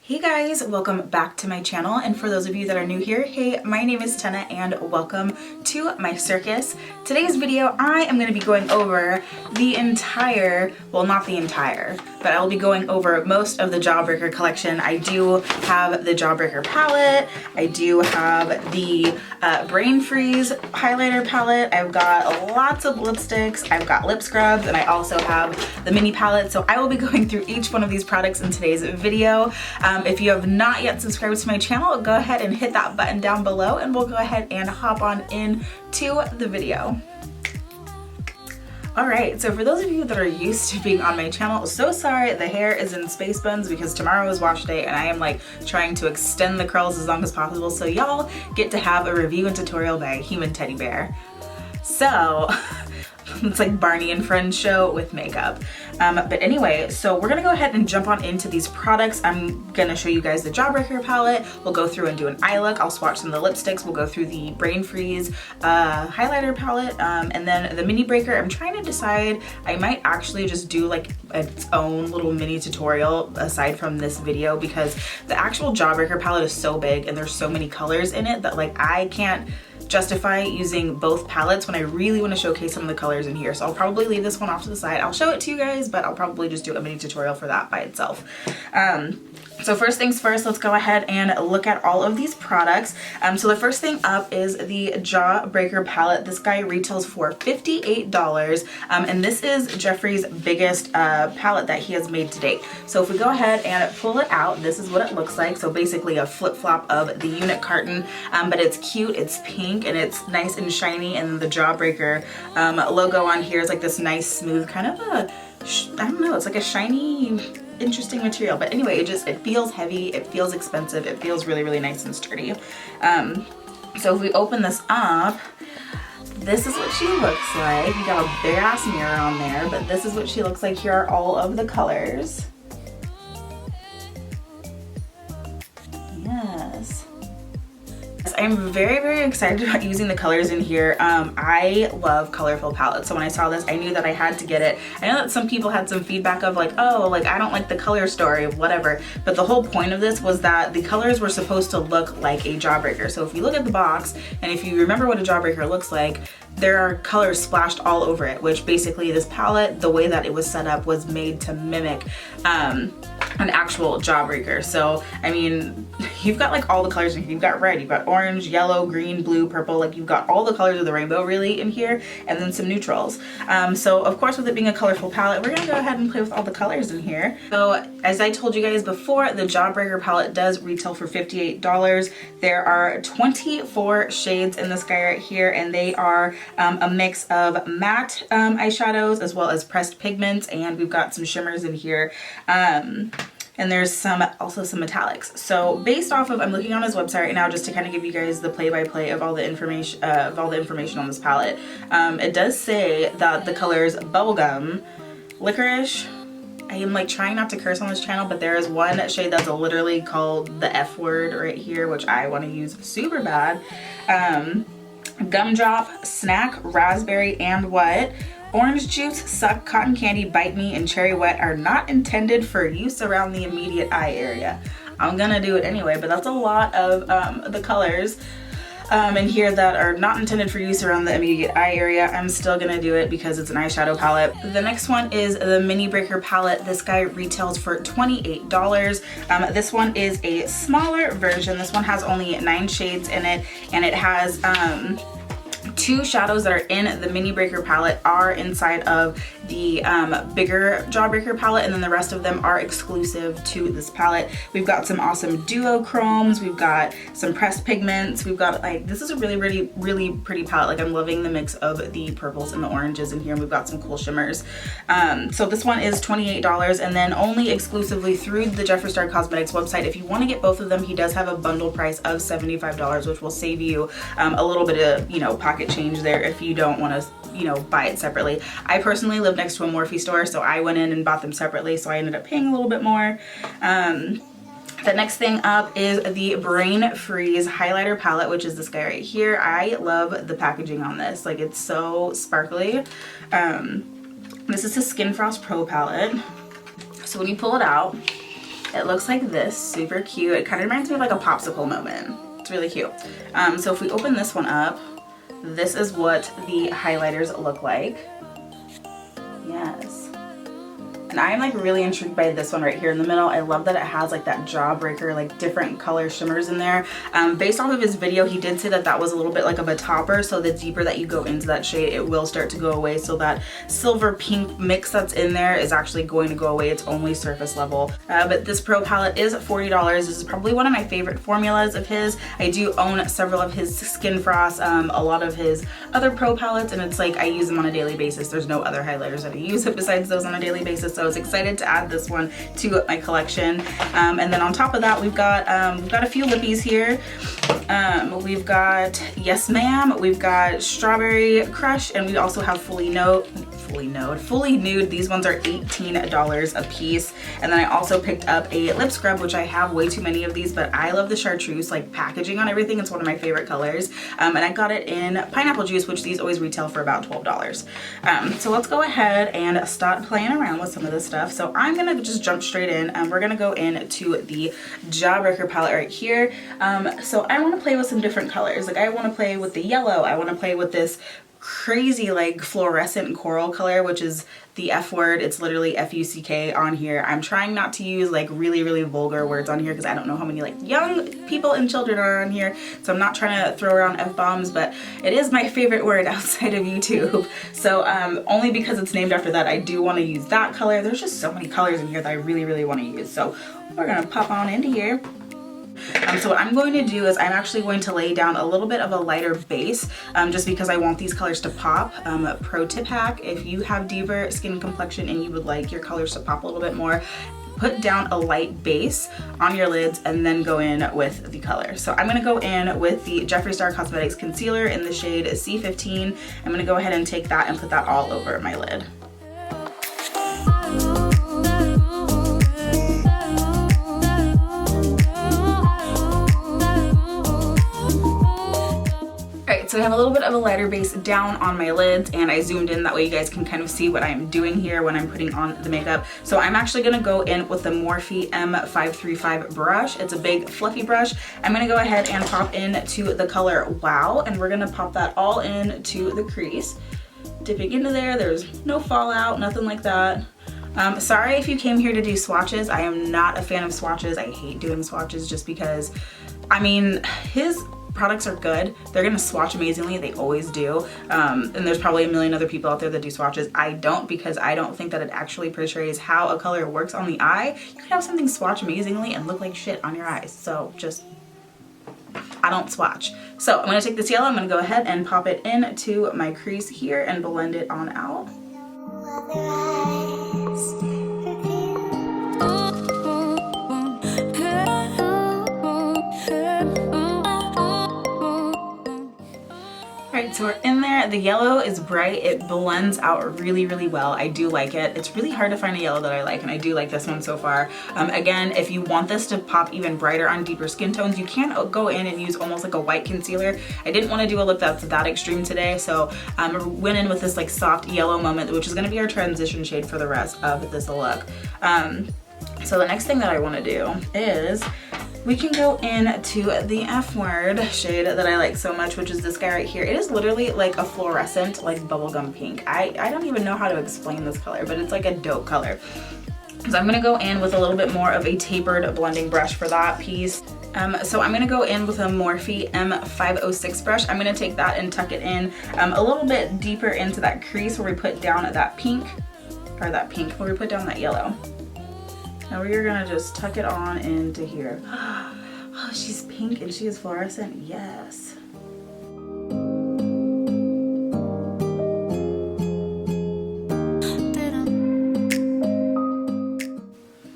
Hey guys, welcome back to my channel, and for those of you that are new here, hey, my name is Tenna and welcome to my circus. Today's video I am going to be going over the entire, well not the entire, but I will be going over most of the Jawbreaker collection. I do have the Jawbreaker palette, I do have the Brain Freeze highlighter palette, I've got lots of lipsticks, I've got lip scrubs, and I also have the mini palette, so I will be going through each one of these products in today's video. If you have not yet subscribed to my channel, go ahead and hit that button down below and we'll go ahead and hop on into the video. Alright, so for those of you that are used to being on my channel, so sorry the hair is in space buns because tomorrow is wash day and I am like trying to extend the curls as long as possible, so y'all get to have a review and tutorial by a human teddy bear. So it's like Barney and Friends show with makeup. But anyway, so we're gonna go ahead and jump on into these products. I'm gonna show you guys the Jawbreaker palette. We'll go through and do an eye look. I'll swatch some of the lipsticks. We'll go through the Brain Freeze highlighter palette, and then the Mini Breaker. I'm trying to decide, I might actually just do like its own little mini tutorial aside from this video because the actual Jawbreaker palette is so big and there's so many colors in it that like I can't justify using both palettes when I really want to showcase some of the colors in here. So I'll probably leave this one off to the side. I'll show it to you guys, but I'll probably just do a mini tutorial for that by itself. So first things first, let's go ahead and look at all of these products. So the first thing up is the Jawbreaker palette. This guy retails for $58, and this is Jeffree's biggest palette that he has made to date. So if we go ahead and pull it out, this is what it looks like. So basically a flip-flop of the unit carton, but it's cute, it's pink, and it's nice and shiny, and the Jawbreaker logo on here is like this nice smooth kind of a, I don't know, it's like a shiny, interesting material. But anyway, it feels heavy, it feels expensive, it feels really nice and sturdy. So if we open this up, this is what she looks like. You got a big ass mirror on there, but this is what she looks like. Here are all of the colors. Yes. I'm very excited about using the colors in here. I love colorful palettes, so when I saw this I knew that I had to get it. I know that some people had some feedback of like, oh, like I don't like the color story, whatever, but the whole point of this was that the colors were supposed to look like a Jawbreaker. So if you look at the box and if you remember what a Jawbreaker looks like, there are colors splashed all over it, which basically this palette, the way that it was set up, was made to mimic an actual Jawbreaker. So I mean, you've got like all the colors in here. You've got red, you've got orange, yellow, green, blue, purple, like you've got all the colors of the rainbow really in here, and then some neutrals. So of course, with it being a colorful palette, we're gonna go ahead and play with all the colors in here. So as I told you guys before, the Jawbreaker palette does retail for $58. There are 24 shades in this guy right here, and they are a mix of matte eyeshadows as well as pressed pigments, and we've got some shimmers in here. And there's also some metallics. So based off of, I'm looking on his website right now just to kind of give you guys the play-by-play of all the information on this palette. It does say that the colors bubblegum, licorice, I am like trying not to curse on this channel, but there is one shade that's literally called the F word right here, which I want to use super bad. Gumdrop, snack, raspberry, and what? Orange juice, suck, cotton candy, bite me, and cherry wet are not intended for use around the immediate eye area. I'm gonna do it anyway, but that's a lot of the colors in here that are not intended for use around the immediate eye area. I'm still gonna do it because it's an eyeshadow palette. The next one is the Mini Breaker palette. This guy retails for $28. This one is a smaller version. This one has only 9 shades in it, and it has 2 shadows that are in the Mini Breaker palette are inside of the bigger Jawbreaker palette, and then the rest of them are exclusive to this palette. We've got some awesome duochromes, we've got some pressed pigments, we've got like, this is a really pretty palette. Like I'm loving the mix of the purples and the oranges in here, and we've got some cool shimmers. So this one is $28, and then only exclusively through the Jeffree Star Cosmetics website. If you want to get both of them, he does have a bundle price of $75, which will save you a little bit of, you know, pocket change there if you don't want to, you know, buy it separately. I personally live next to a Morphe store, so I went in and bought them separately, so I ended up paying a little bit more. The next thing up is the Brain Freeze highlighter palette, which is this guy right here. I love the packaging on this, like it's so sparkly. This is the Skin Frost Pro palette. So when you pull it out, It looks like this, super cute. It kind of reminds me of like a popsicle moment. It's really cute. So if we open this one up, this is what the highlighters look like. Yes. And I'm like really intrigued by this one right here in the middle. I love that it has like that Jawbreaker, like different color shimmers in there. Based off of his video, he did say that that was a little bit like of a topper. So the deeper that you go into that shade, it will start to go away. So that silver pink mix that's in there is actually going to go away. It's only surface level. But this Pro palette is $40. This is probably one of my favorite formulas of his. I do own several of his Skin Frost, a lot of his other Pro palettes, and it's like I use them on a daily basis. There's no other highlighters that I use besides those on a daily basis. So I was excited to add this one to my collection. And then on top of that, we've got a few lippies here. We've got Yes Ma'am, we've got Strawberry Crush, and we also have Fully Nude. These ones are $18 a piece. And then I also picked up a lip scrub, which I have way too many of these, but I love the chartreuse like packaging on everything. It's one of my favorite colors. And I got it in pineapple juice, which these always retail for about $12. So let's go ahead and start playing around with some of this stuff. So I'm gonna just jump straight in. We're gonna go into the Jawbreaker palette right here. So I wanna play with some different colors. Like I wanna play with the yellow. I wanna play with this crazy like fluorescent coral color, which is the F word. It's literally F-U-C-K on here. I'm trying not to use like really vulgar words on here because I don't know how many like young people and children are on here, so I'm not trying to throw around F-bombs, but it is my favorite word outside of YouTube. So only because it's named after that, I do want to use that color. There's just so many colors in here that I really want to use, so we're gonna pop on into here. So what I'm going to do is I'm actually going to lay down a little bit of a lighter base just because I want these colors to pop. Pro tip hack, if you have deeper skin complexion and you would like your colors to pop a little bit more, put down a light base on your lids and then go in with the color. So I'm going to go in with the Jeffree Star Cosmetics Concealer in the shade C15. I'm going to go ahead and take that and put that all over my lid. So I have a little bit of a lighter base down on my lids, and I zoomed in, that way you guys can kind of see what I'm doing here when I'm putting on the makeup. So I'm actually gonna go in with the Morphe M535 brush. It's a big fluffy brush. I'm gonna go ahead and pop into the color Wow, and we're gonna pop that all into the crease. Dipping into there, there's no fallout, nothing like that. Sorry if you came here to do swatches. I am not a fan of swatches. I hate doing swatches just because, I mean, his products are good. They're gonna swatch amazingly, they always do. And there's probably a million other people out there that do swatches. I don't, because I don't think that it actually portrays how a color works on the eye. You can have something swatch amazingly and look like shit on your eyes. So just, I don't swatch. So I'm gonna take this yellow, I'm gonna go ahead and pop it into my crease here and blend it on out. So we're in there. The yellow is bright. It blends out really well. I do like it. It's really hard to find a yellow that I like, and I do like this one so far. Again, if you want this to pop even brighter on deeper skin tones, you can go in and use almost like a white concealer. I didn't want to do a look that's that extreme today, so I went in with this like soft yellow moment, which is going to be our transition shade for the rest of this look. So the next thing that I want to do is we can go into the F word shade that I like so much, which is this guy right here. It is literally like a fluorescent, like bubblegum pink. I don't even know how to explain this color, but it's like a dope color. So I'm gonna go in with a little bit more of a tapered blending brush for that piece. So I'm gonna go in with a Morphe M506 brush. I'm gonna take that and tuck it in a little bit deeper into that crease where we put down that pink, where we put down that yellow. Now we're gonna just tuck it on into here. Oh, she's pink and she is fluorescent, yes.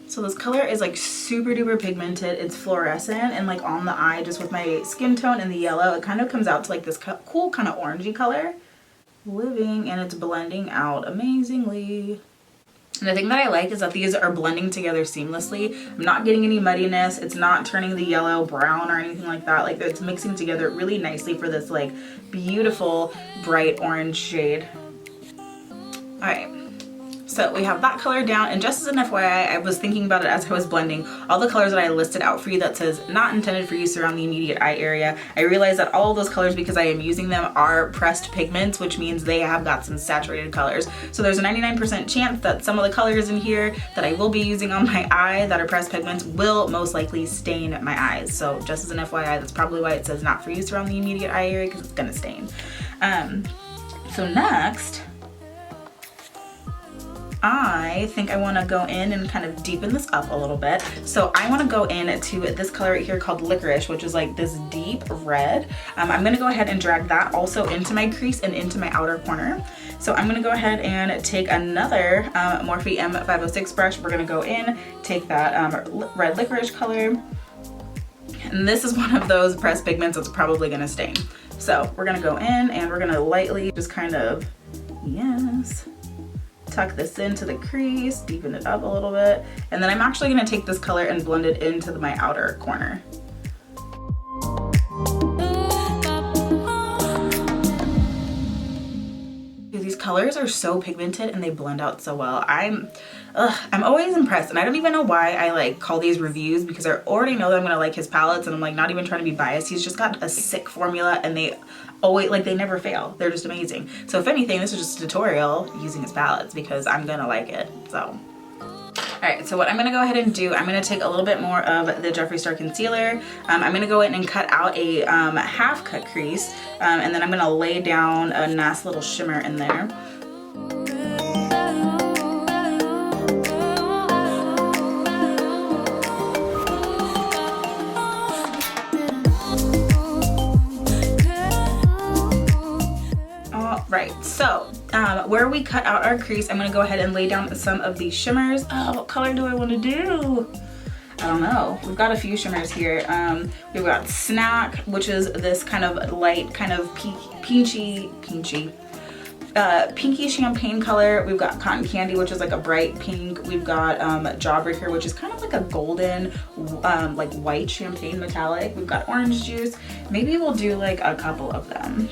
So this color is like super duper pigmented. It's fluorescent, and like on the eye, just with my skin tone and the yellow, it kind of comes out to like this cool kind of orangey color. Living, and it's blending out amazingly. And the thing that I like is that these are blending together seamlessly. I'm not getting any muddiness. It's not turning the yellow brown or anything like that. Like, it's mixing together really nicely for this like beautiful bright orange shade. All right, So we have that color down, and just as an FYI, I was thinking about it as I was blending. All the colors that I listed out for you that says not intended for use around the immediate eye area, I realized that all of those colors, because I am using them, are pressed pigments, which means they have got some saturated colors. So there's a 99% chance that some of the colors in here that I will be using on my eye that are pressed pigments will most likely stain my eyes. So just as an FYI, that's probably why it says not for use around the immediate eye area, because it's gonna stain. So next, I think I want to go in and kind of deepen this up a little bit. So I want to go into this color right here called Licorice, which is like this deep red. I'm going to go ahead and drag that also into my crease and into my outer corner. So I'm going to go ahead and take another Morphe M506 brush. We're going to go in, take that red licorice color. And this is one of those pressed pigments that's probably going to stain. So we're going to go in and we're going to lightly just kind of, yes, tuck this into the crease, deepen it up a little bit, and then I'm actually going to take this color and blend it into my outer corner. These colors are so pigmented and they blend out so well. I'm always impressed, and I don't even know why I like call these reviews, because I already know that I'm gonna like his palettes, and I'm like not even trying to be biased. He's just got a sick formula, and they always, like, they never fail. They're just amazing. So if anything, this is just a tutorial using his palettes because I'm gonna like it. So alright, so what I'm gonna go ahead and do, I'm gonna take a little bit more of the Jeffree Star concealer. I'm gonna go in and cut out a half cut crease, and then I'm gonna lay down a nice little shimmer in there. Right, so where we cut out our crease, I'm gonna go ahead and lay down some of these shimmers. Oh, what color do I want to do? I don't know. We've got a few shimmers here. We've got Snack, which is this kind of light, kind of pinky champagne color. We've got Cotton Candy, which is like a bright pink. We've got Jawbreaker, which is kind of like a golden, like white champagne metallic. We've got Orange Juice. Maybe we'll do like a couple of them.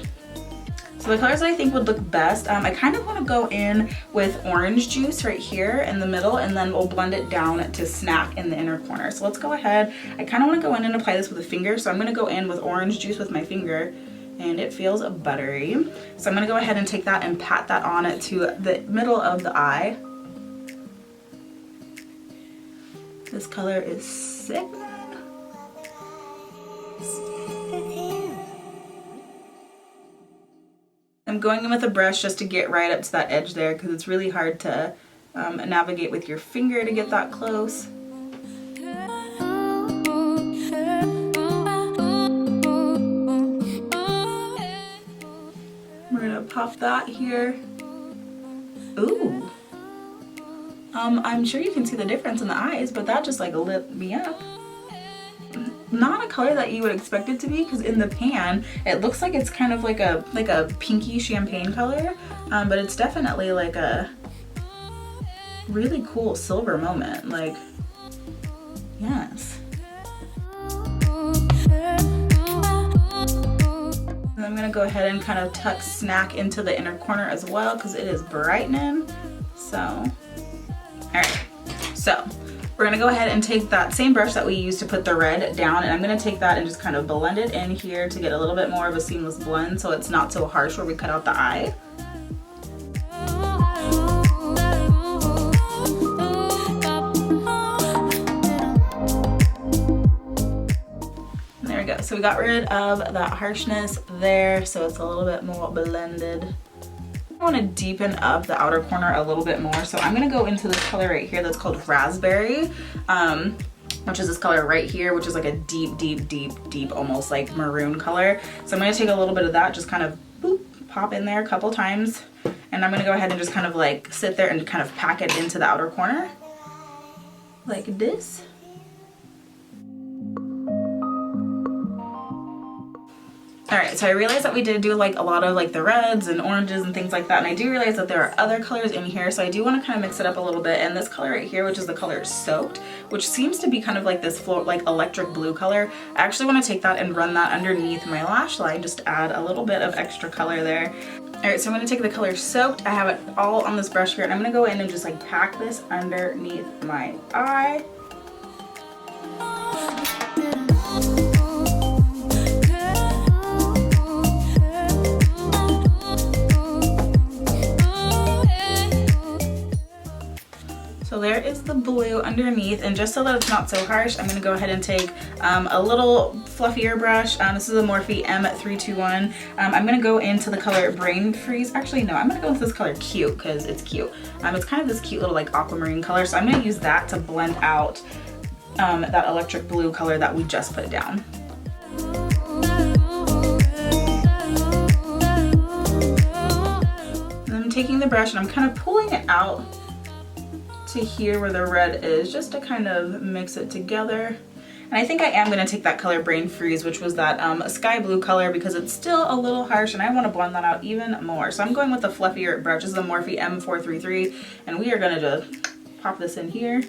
So the colors that I think would look best, I kind of want to go in with Orange Juice right here in the middle, and then we'll blend it down to Snack in the inner corner. So let's go ahead. I kind of want to go in and apply this with a finger, so I'm going to go in with Orange Juice with my finger, and it feels buttery. So I'm going to go ahead and take that and pat that on to the middle of the eye. This color is sick, man. I'm going in with a brush just to get right up to that edge there, because it's really hard to navigate with your finger to get that close. We're gonna pop that here. Ooh. I'm sure you can see the difference in the eyes, but that just like lit me up. Not a color that you would expect it to be, because in the pan it looks like it's kind of like a pinky champagne color, but it's definitely like a really cool silver moment. Like, yes. And I'm gonna go ahead and kind of tuck Snack into the inner corner as well, because it is brightening. So, all right. So we're gonna go ahead and take that same brush that we used to put the red down, and I'm gonna take that and just kind of blend it in here to get a little bit more of a seamless blend, so it's not so harsh where we cut out the eye. And there we go. So we got rid of that harshness there, so it's a little bit more blended. I want to deepen up the outer corner a little bit more, so I'm going to go into this color right here that's called Raspberry, which is this color right here, which is like a deep, almost like maroon color. So I'm going to take a little bit of that, just kind of boop, pop in there a couple times, and I'm going to go ahead and just kind of like sit there and kind of pack it into the outer corner like this. All right, so I realized that we did do like a lot of like the reds and oranges and things like that, and I do realize that there are other colors in here, so I do want to kind of mix it up a little bit. And this color right here, which is the color Soaked, which seems to be kind of like this like electric blue color, I actually want to take that and run that underneath my lash line just to add a little bit of extra color there. All right, so I'm going to take the color Soaked. I have it all on this brush here, and I'm going to go in and just like pack this underneath my eye. So there is the blue underneath, and just so that it's not so harsh, I'm going to go ahead and take a little fluffier brush. This is a Morphe M321. I'm going to go into the color Brain Freeze. Actually, no, I'm going to go into this color Cute because it's cute. It's kind of this cute little like aquamarine color, so I'm going to use that to blend out that electric blue color that we just put down. And I'm taking the brush and I'm kind of pulling it out to here where the red is, just to kind of mix it together. And I think I am going to take that color Brain Freeze, which was that sky blue color, because it's still a little harsh and I want to blend that out even more. So I'm going with the fluffier brush. This is the Morphe M433, and we are going to just pop this in here.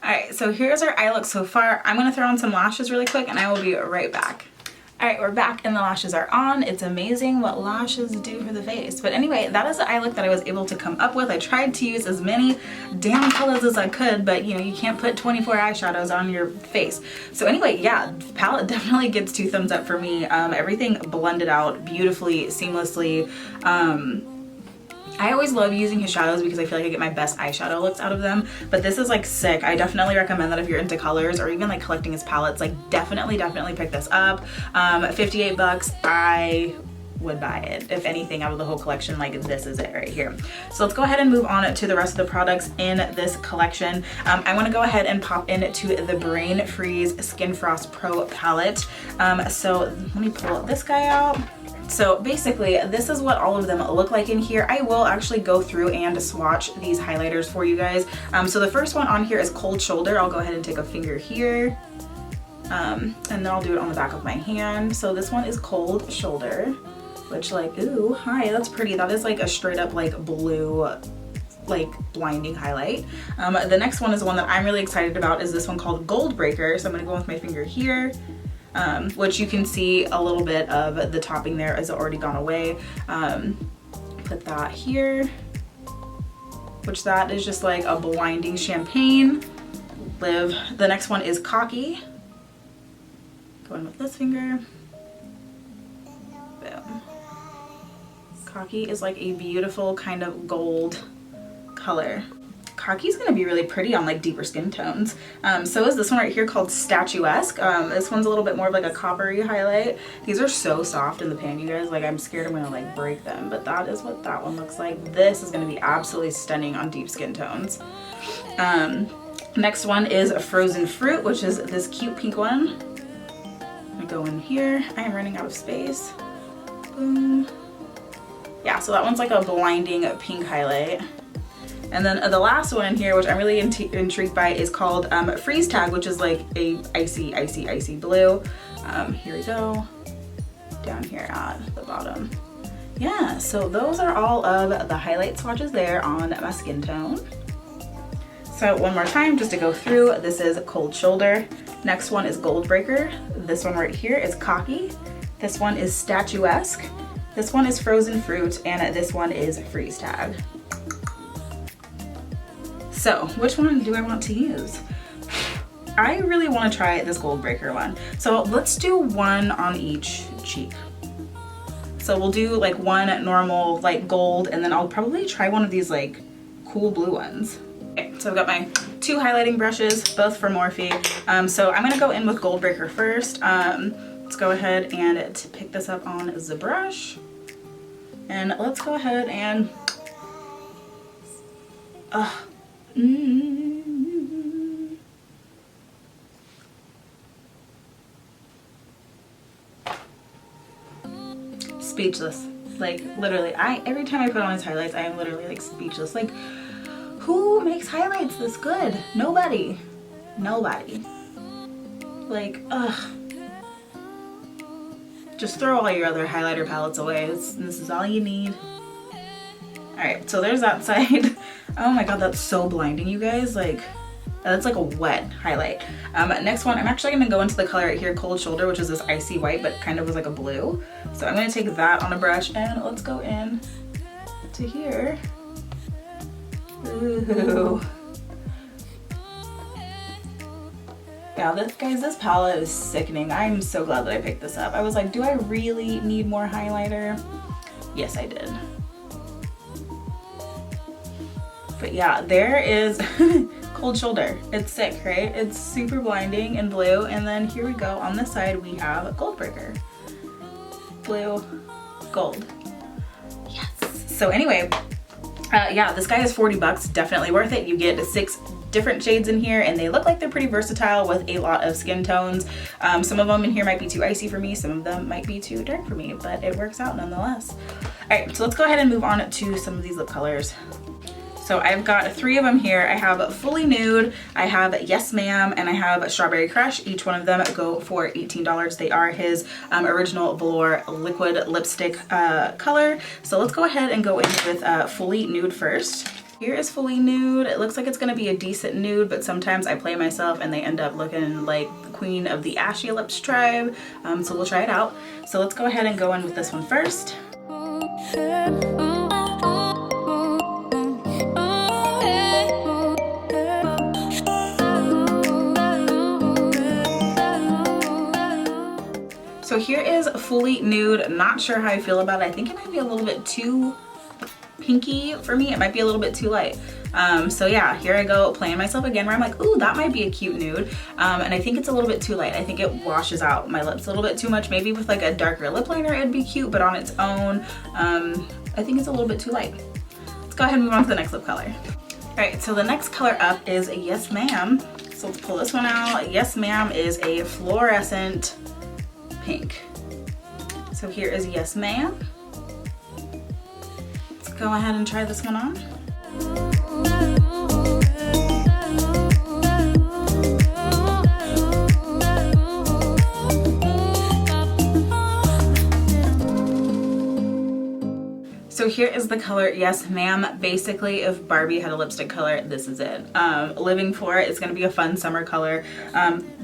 Alright, so here's our eye look so far. I'm going to throw on some lashes really quick and I will be right back. Alright, we're back and the lashes are on. It's amazing what lashes do for the face. But anyway, that is the eye look that I was able to come up with. I tried to use as many damn colors as I could, but you know, you can't put 24 eyeshadows on your face. So anyway, yeah, palette definitely gets 2 thumbs up for me. Everything blended out beautifully, seamlessly. I always love using his shadows because I feel like I get my best eyeshadow looks out of them, but this is like sick. I definitely recommend that if you're into colors or even like collecting his palettes, like definitely pick this up. 58 bucks, I would buy it. If anything, out of the whole collection, like this is it right here. So let's go ahead and move on to the rest of the products in this collection. I want to go ahead and pop into the Brain Freeze Skin Frost Pro palette. So let me pull this guy out. So basically, this is what all of them look like in here. I will actually go through and swatch these highlighters for you guys. So the first one on here is Cold Shoulder. I'll go ahead and take a finger here. And then I'll do it on the back of my hand. So this one is Cold Shoulder, which like, ooh, hi, that's pretty. That is like a straight up like blue, like blinding highlight. The next one is one that I'm really excited about, is this one called Jawbreaker. So I'm gonna go with my finger here. Which you can see a little bit of the topping there has already gone away. Put that here, which that is just like a blinding champagne. The next one is Cocky. Go in with this finger. Boom. Cocky is like a beautiful kind of gold color. Cocky's gonna be really pretty on like deeper skin tones. So is this one right here called Statuesque. This one's a little bit more of like a coppery highlight. These are so soft in the pan, you guys. Like I'm scared I'm gonna like break them, but that is what that one looks like. This is gonna be absolutely stunning on deep skin tones. Next one is Frozen Fruit, which is this cute pink one. I'm gonna go in here. I am running out of space. Boom. Yeah, so that one's like a blinding pink highlight. And then the last one in here, which I'm really intrigued by, is called Freeze Tag, which is like a icy blue. Here we go, down here at the bottom. Yeah, so those are all of the highlight swatches there on my skin tone. So one more time, just to go through, this is Cold Shoulder. Next one is Jawbreaker. This one right here is Cocky. This one is Statuesque. This one is Frozen Fruit, and this one is Freeze Tag. So which one do I want to use? I really want to try this Jawbreaker one. So let's do one on each cheek. So we'll do like one normal like gold, and then I'll probably try one of these like cool blue ones. Okay, so I've got my 2 highlighting brushes, both from Morphe. So I'm gonna go in with Jawbreaker first. Let's go ahead and pick this up on the brush. And let's go ahead and speechless. Like literally, every time I put on his highlights, I am literally like speechless. Like, who makes highlights this good? Nobody. Nobody. Like, ugh. Just throw all your other highlighter palettes away. This is all you need. Alright, so there's that side. Oh my god, that's so blinding, you guys. Like, that's like a wet highlight. Next one, I'm actually gonna go into the color right here, Cold Shoulder, which is this icy white, but kind of was like a blue. So I'm gonna take that on a brush and let's go in to here. Ooh. Yeah, this palette is sickening. I'm so glad that I picked this up. I was like, do I really need more highlighter? Yes, I did. But yeah, there is Cold Shoulder. It's sick, right? It's super blinding in blue. And then here we go. On this side, we have Jawbreaker. Blue, gold. Yes. So anyway, yeah, this guy is 40 bucks. Definitely worth it. You get 6 different shades in here and they look like they're pretty versatile with a lot of skin tones. Some of them in here might be too icy for me, some of them might be too dark for me, but it works out nonetheless. All right, so let's go ahead and move on to some of these lip colors. So I've got 3 of them here. I have Fully Nude, I have Yes Ma'am, and I have Strawberry Crush. Each one of them go for $18. They are his original Velour liquid lipstick color. So let's go ahead and go in with Fully Nude first. Here is Fully Nude. It looks like it's gonna be a decent nude, but sometimes I play myself and they end up looking like the queen of the ashy lips tribe. So we'll try it out. So let's go ahead and go in with this one first. So here is Fully Nude. Not sure how I feel about it. I think it might be a little bit too pinky for me. It might be a little bit too light. So yeah, here I go playing myself again where I'm like, ooh, that might be a cute nude. And I think it's a little bit too light. I think it washes out my lips a little bit too much. Maybe with like a darker lip liner it'd be cute, but on its own, I think it's a little bit too light. Let's go ahead and move on to the next lip color. All right, so the next color up is Yes Ma'am. So let's pull this one out. Yes Ma'am is a fluorescent pink. So here is Yes Ma'am. Go ahead and try this one on. So here is the color Yes Ma'am. Basically, if Barbie had a lipstick color, this is it. Living for it. It's gonna be a fun summer color.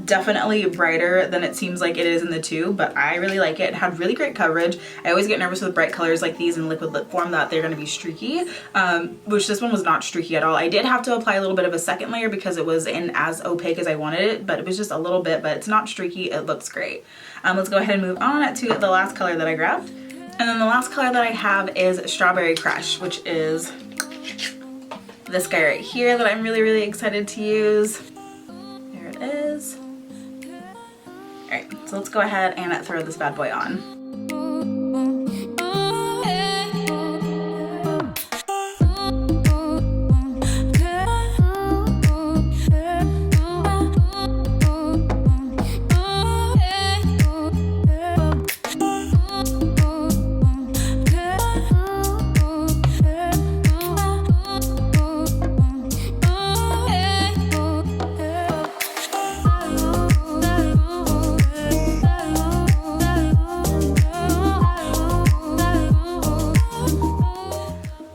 Definitely brighter than it seems like it is in the tube, but I really like it. It had really great coverage. I always get nervous with bright colors like these in liquid lip form that they're gonna be streaky, which this one was not streaky at all. I did have to apply a little bit of a second layer because it was in as opaque as I wanted it, but it was just a little bit, but it's not streaky. It looks great. Let's go ahead and move on to the last color that I grabbed. And then the last color that I have is Strawberry Crush, which is this guy right here that I'm really, really excited to use. There it is. All right, so let's go ahead and throw this bad boy on.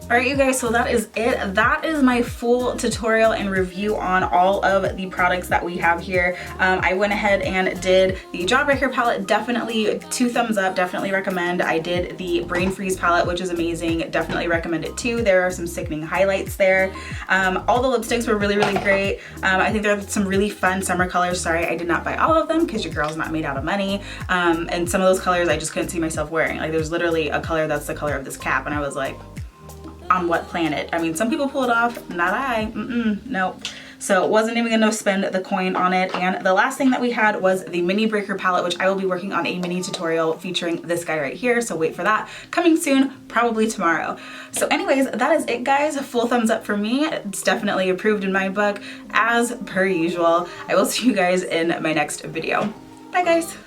Alright you guys, so that is it. That is my full tutorial and review on all of the products that we have here. I went ahead and did the Jawbreaker palette, definitely 2 thumbs up, definitely recommend. I did the Brain Freeze palette, which is amazing, definitely recommend it too. There are some sickening highlights there. All the lipsticks were really, really great. I think there are some really fun summer colors. Sorry, I did not buy all of them because your girl's not made out of money. And some of those colors I just couldn't see myself wearing. Like there's literally a color that's the color of this cap and I was like, on what planet? I mean, some people pull it off, not I. Nope. So wasn't even gonna spend the coin on it. And the last thing that we had was the Mini Breaker palette, which I will be working on a mini tutorial featuring this guy right here. So wait for that. Coming soon, probably tomorrow. So anyways, that is it guys. Full thumbs up for me. It's definitely approved in my book as per usual. I will see you guys in my next video. Bye guys.